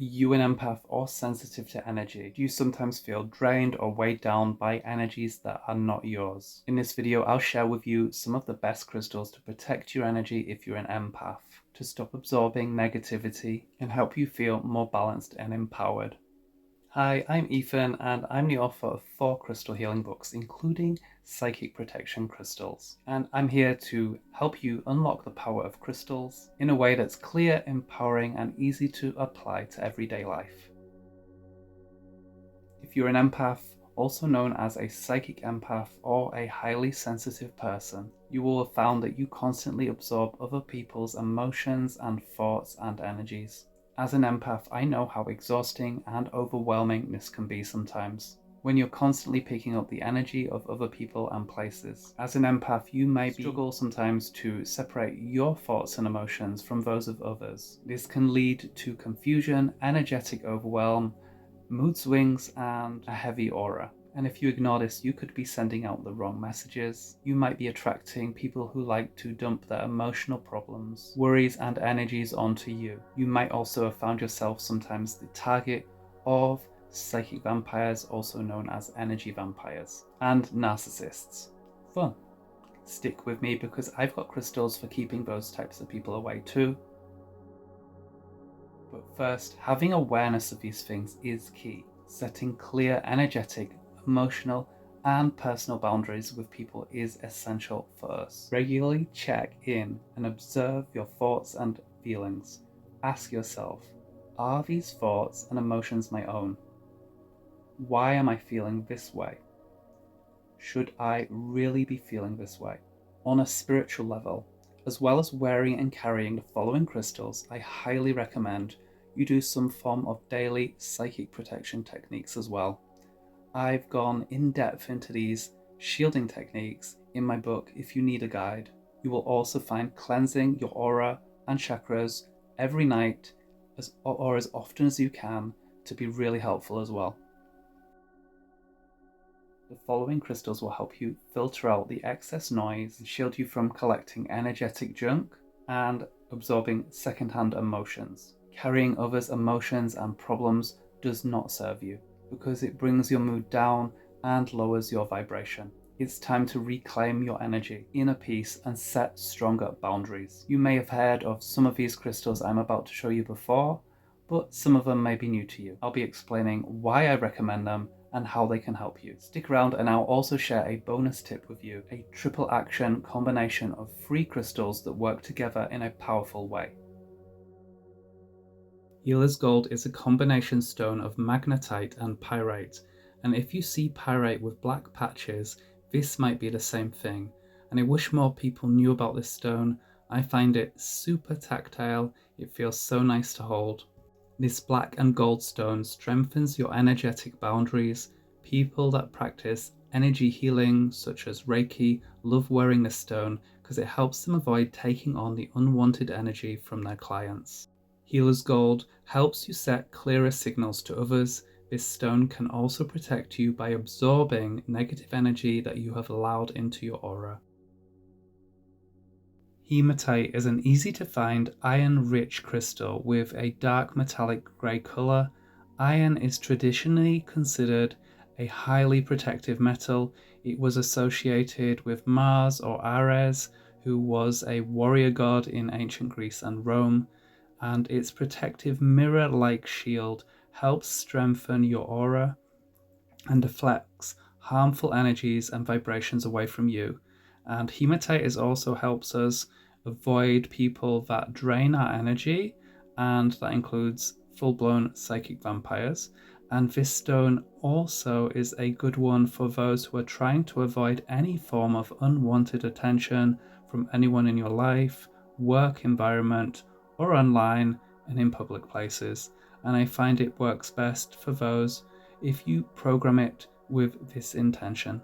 Are you an empath or sensitive to energy? Do you sometimes feel drained or weighed down by energies that are not yours? In this video, I'll share with you some of the best crystals to protect your energy if you're an empath, to stop absorbing negativity and help you feel more balanced and empowered. Hi, I'm Ethan, and I'm the author of 4 crystal healing books, including Psychic Protection Crystals. And I'm here to help you unlock the power of crystals in a way that's clear, empowering, and easy to apply to everyday life. If you're an empath, also known as a psychic empath or a highly sensitive person, you will have found that you constantly absorb other people's emotions and thoughts and energies. As an empath, I know how exhausting and overwhelming this can be sometimes, when you're constantly picking up the energy of other people and places. As an empath, you may struggle sometimes to separate your thoughts and emotions from those of others. This can lead to confusion, energetic overwhelm, mood swings, and a heavy aura. And if you ignore this, you could be sending out the wrong messages. You might be attracting people who like to dump their emotional problems, worries, and energies onto you. You might also have found yourself sometimes the target of psychic vampires, also known as energy vampires, and narcissists. Fun. Stick with me because I've got crystals for keeping those types of people away too. But first, having awareness of these things is key. Setting clear, energetic, emotional, and personal boundaries with people is essential for us. Regularly check in and observe your thoughts and feelings. Ask yourself, are these thoughts and emotions my own? Why am I feeling this way? Should I really be feeling this way? On a spiritual level, as well as wearing and carrying the following crystals, I highly recommend you do some form of daily psychic protection techniques as well. I've gone in depth into these shielding techniques in my book if you need a guide. You will also find cleansing your aura and chakras every night or as often as you can to be really helpful as well. The following crystals will help you filter out the excess noise and shield you from collecting energetic junk and absorbing secondhand emotions. Carrying others' emotions and problems does not serve you, because it brings your mood down and lowers your vibration. It's time to reclaim your energy, inner peace, and set stronger boundaries. You may have heard of some of these crystals I'm about to show you before, but some of them may be new to you. I'll be explaining why I recommend them and how they can help you. Stick around and I'll also share a bonus tip with you, a triple action combination of 3 crystals that work together in a powerful way. Healer's Gold is a combination stone of magnetite and pyrite, and if you see pyrite with black patches, this might be the same thing, and I wish more people knew about this stone. I find it super tactile, it feels so nice to hold. This black and gold stone strengthens your energetic boundaries. People that practice energy healing, such as Reiki, love wearing this stone because it helps them avoid taking on the unwanted energy from their clients. Healer's Gold helps you set clearer signals to others. This stone can also protect you by absorbing negative energy that you have allowed into your aura. Hematite is an easy to find iron-rich crystal with a dark metallic grey colour. Iron is traditionally considered a highly protective metal. It was associated with Mars or Ares, who was a warrior god in ancient Greece and Rome, and its protective mirror-like shield helps strengthen your aura and deflects harmful energies and vibrations away from you. And hematite also helps us avoid people that drain our energy, and that includes full-blown psychic vampires. And this stone also is a good one for those who are trying to avoid any form of unwanted attention from anyone in your life, work environment, or online and in public places. And I find it works best for those if you program it with this intention.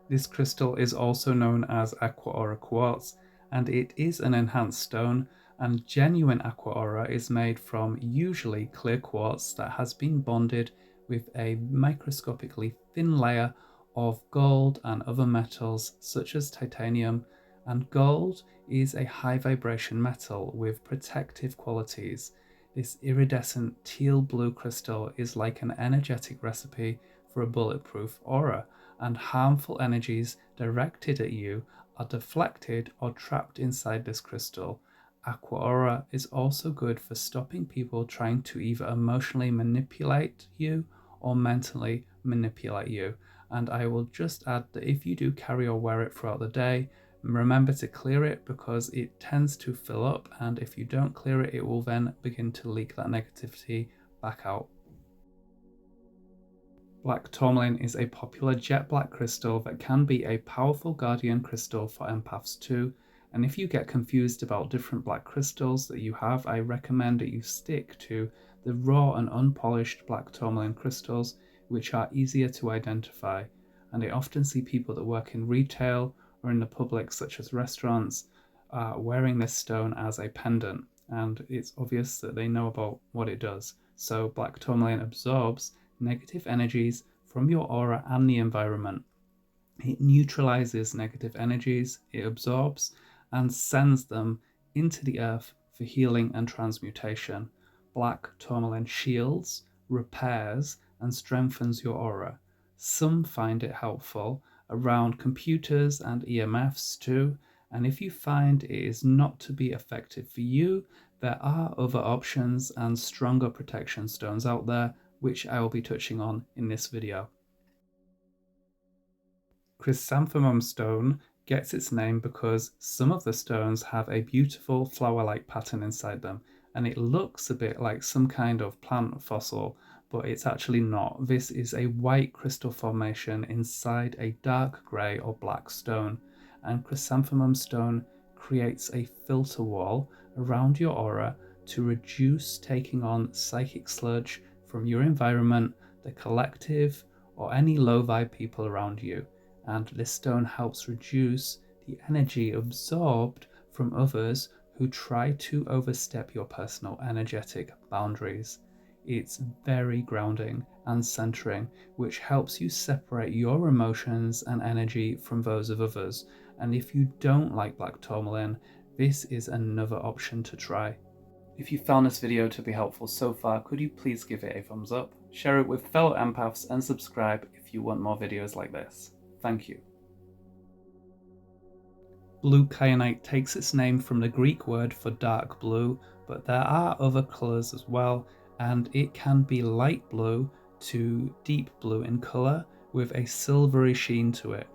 This crystal is also known as Aqua Aura Quartz, and it is an enhanced stone, and genuine Aqua Aura is made from usually clear quartz that has been bonded with a microscopically thin layer of gold and other metals such as titanium, and gold is a high vibration metal with protective qualities. This iridescent teal blue crystal is like an energetic recipe for a bulletproof aura, and harmful energies directed at you are deflected or trapped inside this crystal. Aqua aura is also good for stopping people trying to either emotionally manipulate you or mentally manipulate you. And I will just add that if you do carry or wear it throughout the day, remember to clear it because it tends to fill up, and if you don't clear it, it will then begin to leak that negativity back out. Black Tourmaline is a popular jet black crystal that can be a powerful guardian crystal for empaths too. And if you get confused about different black crystals that you have, I recommend that you stick to the raw and unpolished black tourmaline crystals, which are easier to identify. And I often see people that work in retail or in the public, such as restaurants, wearing this stone as a pendant. And it's obvious that they know about what it does. So black tourmaline absorbs negative energies from your aura and the environment. It neutralizes negative energies, it absorbs and sends them into the earth for healing and transmutation. Black tourmaline shields, repairs, and strengthens your aura. Some find it helpful around computers and EMFs too, and if you find it is not to be effective for you, there are other options and stronger protection stones out there, which I will be touching on in this video. Chrysanthemum stone gets its name because some of the stones have a beautiful flower-like pattern inside them, and it looks a bit like some kind of plant fossil, but it's actually not. This is a white crystal formation inside a dark grey or black stone, and chrysanthemum stone creates a filter wall around your aura to reduce taking on psychic sludge from your environment, the collective, or any low vibe people around you. And this stone helps reduce the energy absorbed from others who try to overstep your personal energetic boundaries. It's very grounding and centering, which helps you separate your emotions and energy from those of others. And if you don't like black tourmaline, this is another option to try. If you found this video to be helpful so far, could you please give it a thumbs up, share it with fellow empaths, and subscribe if you want more videos like this. Thank you. Blue kyanite takes its name from the Greek word for dark blue, but there are other colours as well, and it can be light blue to deep blue in colour with a silvery sheen to it.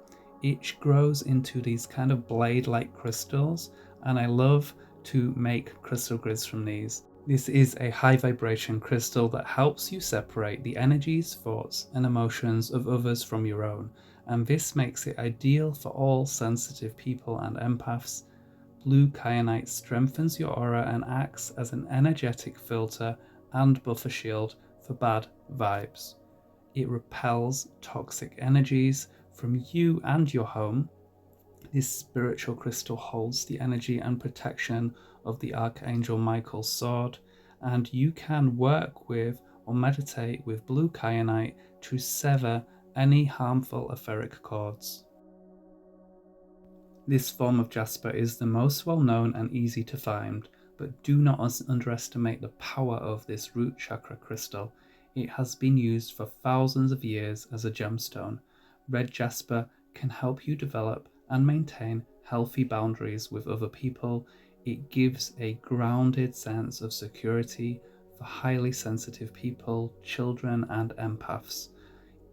It grows into these kind of blade-like crystals, and I love to make crystal grids from these. This is a high vibration crystal that helps you separate the energies, thoughts, and emotions of others from your own, and this makes it ideal for all sensitive people and empaths. Blue kyanite strengthens your aura and acts as an energetic filter and buffer shield for bad vibes. It repels toxic energies from you and your home. This spiritual crystal holds the energy and protection of the Archangel Michael's sword, and you can work with or meditate with blue kyanite to sever any harmful etheric cords. This form of jasper is the most well known and easy to find, but do not underestimate the power of this root chakra crystal. It has been used for thousands of years as a gemstone. Red jasper can help you develop and maintain healthy boundaries with other people. It gives a grounded sense of security for highly sensitive people, children, and empaths.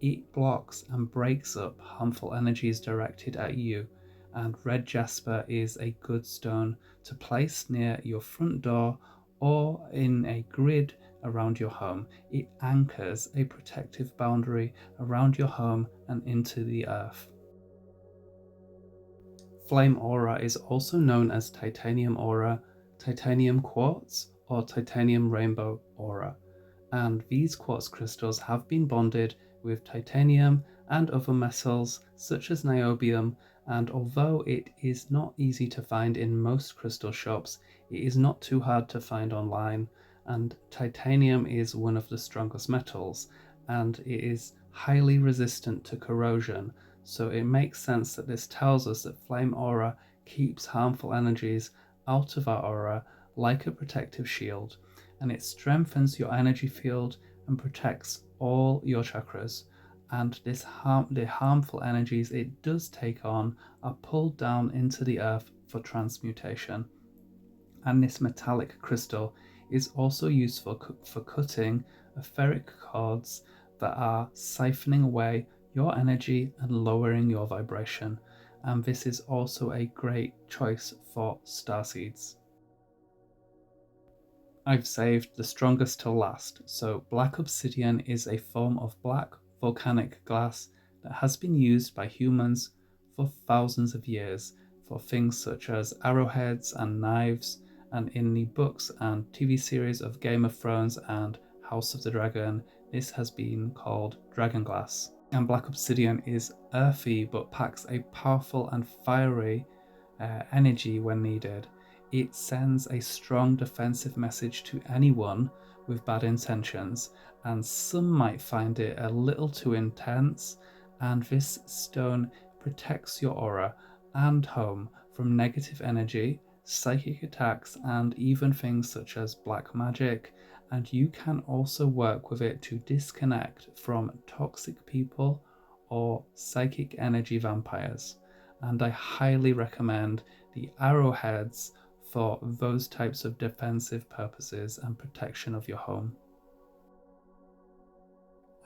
It blocks and breaks up harmful energies directed at you, and red jasper is a good stone to place near your front door or in a grid around your home. It anchors a protective boundary around your home and into the earth. Flame aura is also known as titanium aura, titanium quartz, or titanium rainbow aura, and these quartz crystals have been bonded with titanium and other metals such as niobium, and although it is not easy to find in most crystal shops, it is not too hard to find online, and titanium is one of the strongest metals, and it is highly resistant to corrosion. So it makes sense that this tells us that flame aura keeps harmful energies out of our aura like a protective shield. and it strengthens your energy field and protects all your chakras. And the harmful energies it does take on are pulled down into the earth for transmutation. And this metallic crystal is also useful for cutting etheric cords that are siphoning away your energy and lowering your vibration. And this is also a great choice for starseeds. I've saved the strongest till last. So black obsidian is a form of black volcanic glass that has been used by humans for thousands of years for things such as arrowheads and knives, and in the books and TV series of Game of Thrones and House of the Dragon, this has been called dragon glass. And black obsidian is earthy but packs a powerful and fiery energy when needed. It sends a strong defensive message to anyone with bad intentions, and some might find it a little too intense. And this stone protects your aura and home from negative energy, psychic attacks, and even things such as black magic. And you can also work with it to disconnect from toxic people or psychic energy vampires. And I highly recommend the arrowheads for those types of defensive purposes and protection of your home.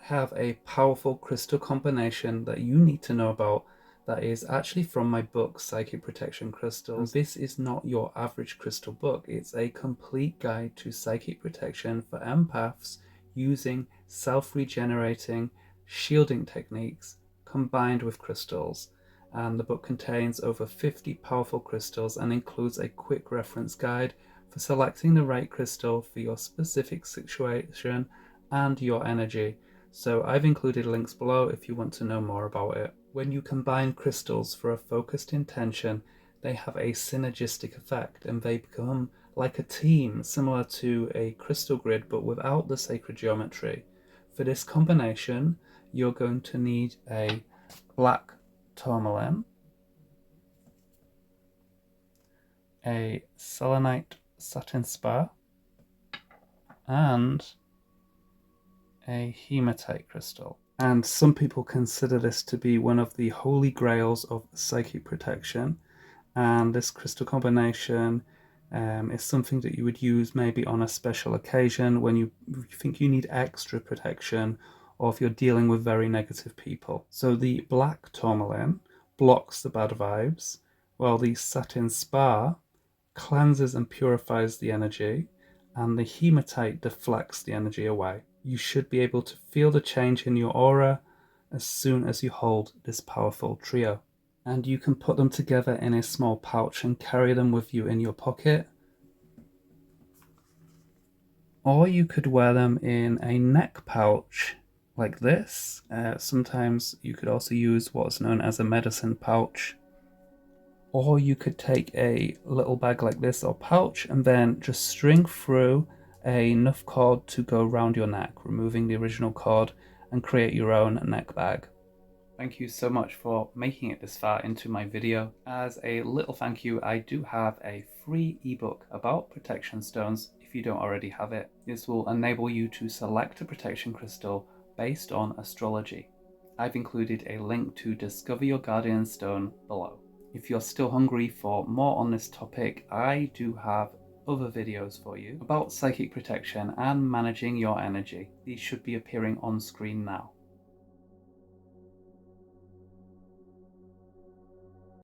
I have a powerful crystal combination that you need to know about that is actually from my book, Psychic Protection Crystals. This is not your average crystal book. It's a complete guide to psychic protection for empaths using self-regenerating shielding techniques combined with crystals. And the book contains over 50 powerful crystals and includes a quick reference guide for selecting the right crystal for your specific situation and your energy. So I've included links below if you want to know more about it. When you combine crystals for a focused intention, they have a synergistic effect and they become like a team, similar to a crystal grid but without the sacred geometry. For this combination, you're going to need a black Tourmaline, a selenite satin spar, and a hematite crystal. And some people consider this to be one of the holy grails of psychic protection. And this crystal combination is something that you would use maybe on a special occasion when you think you need extra protection, or if you're dealing with very negative people. So the black tourmaline blocks the bad vibes, while the satin spar cleanses and purifies the energy, and the hematite deflects the energy away. You should be able to feel the change in your aura as soon as you hold this powerful trio. And you can put them together in a small pouch and carry them with you in your pocket. Or you could wear them in a neck pouch like this. Sometimes you could also use what's known as a medicine pouch. Or you could take a little bag like this or pouch and then just string through enough cord to go around your neck, removing the original cord, and create your own neck bag. Thank you so much for making it this far into my video. As a little thank you, I do have a free ebook about protection stones if you don't already have it. This will enable you to select a protection crystal based on astrology. I've included a link to Discover Your Guardian Stone below. If you're still hungry for more on this topic, I do have other videos for you about psychic protection and managing your energy. These should be appearing on screen now.